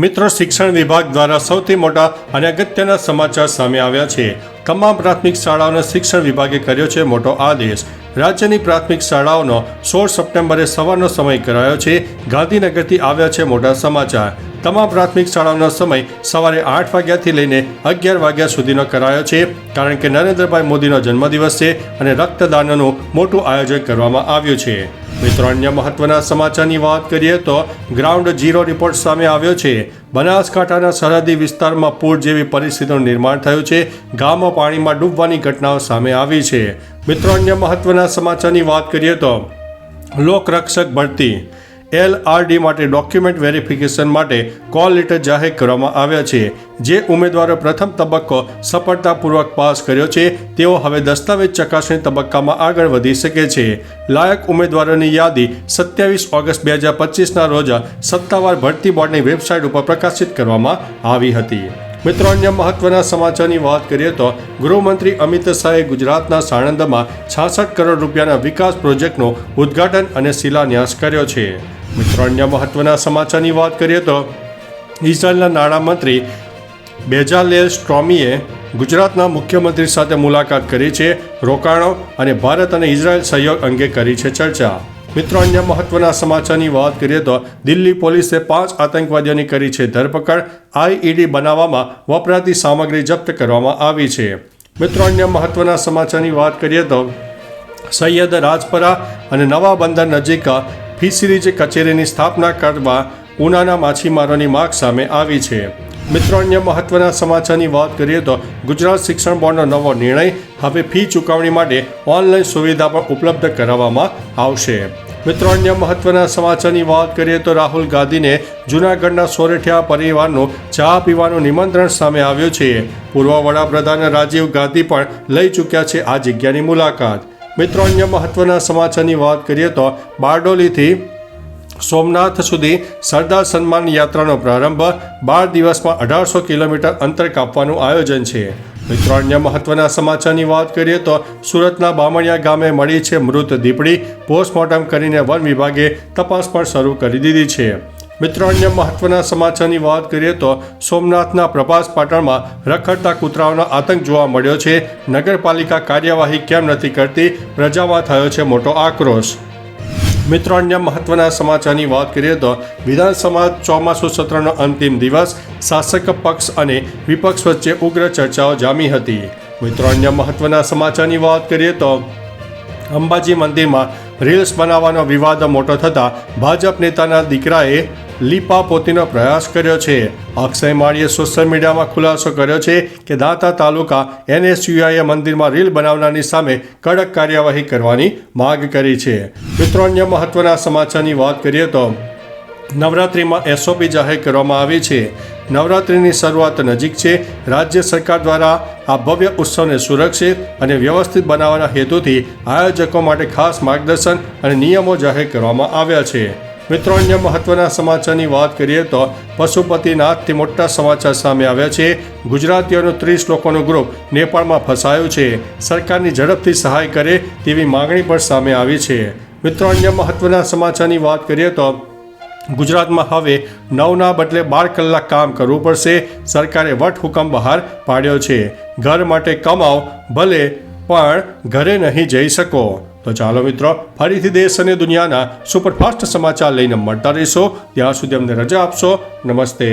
મિત્રો, શિક્ષણ વિભાગ દ્વારા સૌથી મોટા અને અગત્યના સમાચાર સામે આવ્યા છે। તમામ પ્રાથમિક શાળાઓના શિક્ષણ વિભાગે કર્યો છે મોટો આદેશ। રાજ્યની પ્રાથમિક શાળાઓનો 16 સપ્ટેમ્બરે સવારનો સમય કરાયો છે। ગાંધીનગરથી આવ્યા છે મોટા સમાચાર। તમામ પ્રાથમિક શાળાઓનો સમય સવારે 8 વાગ્યાથી લઈને 11 વાગ્યા સુધીનો કરાયો છે, કારણ કે નરેન્દ્રભાઈ મોદીનો જન્મદિવસ છે અને રક્તદાનનું મોટું આયોજન કરવામાં આવ્યું છે। મિત્રો, અન્ય મહત્વના સમાચારની વાત કરીએ તો ગ્રાઉન્ડ ઝીરો રિપોર્ટ સામે આવ્યો છે। બનાસકાંઠાના સરહદી વિસ્તારમાં પૂર જેવી પરિસ્થિતિનું નિર્માણ થયું છે। ગામો પાણીમાં ડૂબવાની ઘટનાઓ સામે આવી છે। મિત્રો, અન્ય મહત્વના સમાચારની વાત કરીએ તો લોકરક્ષક ભરતી LRD માટે ડોક્યુમેન્ટ વેરિફિકેશન માટે કોલ લેટર જાહેર કરવામાં આવ્યા છે। જે ઉમેદવારો પ્રથમ તબક્કો સફળતાપૂર્વક પાસ કર્યો છે તેઓ હવે દસ્તાવેજ ચકાસણી તબક્કામાં આગળ વધી શકે છે। લાયક ઉમેદવારોની યાદી 27 ઓગસ્ટ 2025ના રોજ સત્તાવાર ભરતી બોર્ડની વેબસાઇટ ઉપર પ્રકાશિત કરવામાં આવી હતી। મિત્રો, અન્ય મહત્વના સમાચારની વાત કરીએ તો ગૃહમંત્રી અમિત શાહે ગુજરાતના સાણંદમાં 66 કરોડ રૂપિયાના વિકાસ પ્રોજેક્ટનું ઉદ્ઘાટન અને શિલાન્યાસ કર્યો છે। મિત્રો, અન્ય મહત્વના સમાચારની વાત કરીએ તો ઇઝરાયલના નાણામંત્રી બેઝાલેલ સ્ટ્રોમીએ ગુજરાતના મુખ્યમંત્રી સાથે મુલાકાત કરી છે। રોકાણો અને ભારત અને ઇઝરાયલ સહયોગ અંગે કરી છે ચર્ચા। મિત્રો, અન્ય મહત્વના સમાચારની વાત કરીએ તો દિલ્હી પોલીસે 5 આતંકવાદીઓની કરી છે ધરપકડ। IED બનાવવામાં વપરાતી સામગ્રી જપ્ત કરવામાં આવી છે। મિત્રો, અન્ય મહત્વના સમાચારની વાત કરીએ તો સૈયદ રાજપરા અને નવા બંદર નજીક ફિશરીઝ કચેરીની સ્થાપના કરવા ઉનાના માછીમારોની માગ સામે આવી છે। મિત્રો, અન્ય મહત્વના સમાચારની વાત કરીએ તો ગુજરાત શિક્ષણ બોર્ડનો નવો નિર્ણય, હવે ફી ચૂકવણી માટે ઓનલાઈન સુવિધા પણ ઉપલબ્ધ કરાવવામાં આવશે। મિત્રો, અન્ય મહત્વના સમાચારની વાત કરીએ તો રાહુલ ગાંધીને જૂનાગઢના સોરઠિયા પરિવારનું ચા પીવાનું નિમંત્રણ સામે આવ્યું છે। પૂર્વ વડાપ્રધાન રાજીવ ગાંધી પણ લઈ ચૂક્યા છે આ જગ્યાની મુલાકાત। મિત્રો, અન્ય મહત્વના સમાચારની વાત કરીએ તો બારડોલીથી સોમનાથ સુધી સરદાર સન્માન યાત્રાનો પ્રારંભ। 12 દિવસમાં 1800 કિલોમીટર અંતર કાપવાનું આયોજન છે। મિત્રો, અન્ય મહત્વના સમાચારની વાત કરીએ તો સુરતના બામણિયા ગામે મળી છે મૃત દીપડી। પોસ્ટમોર્ટમ કરીને વન વિભાગે તપાસ પણ શરૂ કરી દીધી છે। મિત્રો, અન્ય મહત્વના સમાચારની વાત કરીએ તો સોમનાથના પ્રભાસ પાટણમાં રખડતા કૂતરાઓનો આતંક જોવા મળ્યો છે। નગરપાલિકા કાર્યવાહી કેમ નથી કરતી, પ્રજામાં થયો છે મોટો આક્રોશ। મિત્રો, અન્ય મહત્વના સમાચારની વાત કરીએ તો વિધાનસભા ચોમાસુ સત્રનો અંતિમ દિવસ, શાસક પક્ષ અને વિપક્ષ વચ્ચે ઉગ્ર ચર્ચાઓ જામી હતી। મિત્રો, અન્ય મહત્વના સમાચારની વાત કરીએ તો અંબાજી મંદિરમાં રીલ્સ બનાવવાનો વિવાદ મોટો થતાં ભાજપ નેતાના દીકરાએ લીપાપોતીનો પ્રયાસ કર્યો છે। અક્ષય માળીએ સોશિયલ મીડિયામાં ખુલાસો કર્યો છે કે દાંતા તાલુકા NSUIએ મંદિરમાં રીલ બનાવનારની સામે કડક કાર્યવાહી કરવાની માંગ કરી છે। મિત્રો, અન્ય મહત્વના સમાચારની વાત કરીએ તો નવરાત્રિમાં SOP જાહેર કરવામાં આવી છે। નવરાત્રિની શરૂઆત નજીક છે। રાજ્ય સરકાર દ્વારા આ ભવ્ય ઉત્સવને સુરક્ષિત અને વ્યવસ્થિત બનાવવાના હેતુથી આયોજકો માટે ખાસ માર્ગદર્શન અને નિયમો જાહેર કરવામાં આવ્યા છે। મિત્રો, અન્ય મહત્વના સમાચારની વાત કરીએ તો પશુપતિનાથથી મોટા સમાચાર સામે આવ્યા છે। ગુજરાતીઓનું 30 લોકોનું ગ્રુપ નેપાળમાં ફસાયું છે। સરકારની ઝડપથી સહાય કરે તેવી માંગણી પણ સામે આવી છે। મિત્રો, અન્ય મહત્વના સમાચારની વાત કરીએ તો ગુજરાતમાં હવે 9ના બદલે 12 કલાક કામ કરવું પડશે। સરકારે વટહુકમ બહાર પાડ્યો છે। ઘર માટે કમાઓ, ભલે પણ ઘરે નહીં જઈ શકો। તો ચાલો મિત્રો, ફરીથી દેશ અને દુનિયાના સુપરફાસ્ટ સમાચાર લઈને મળતા રહીશો। ત્યાં સુધી અમને રજા આપશો। નમસ્તે।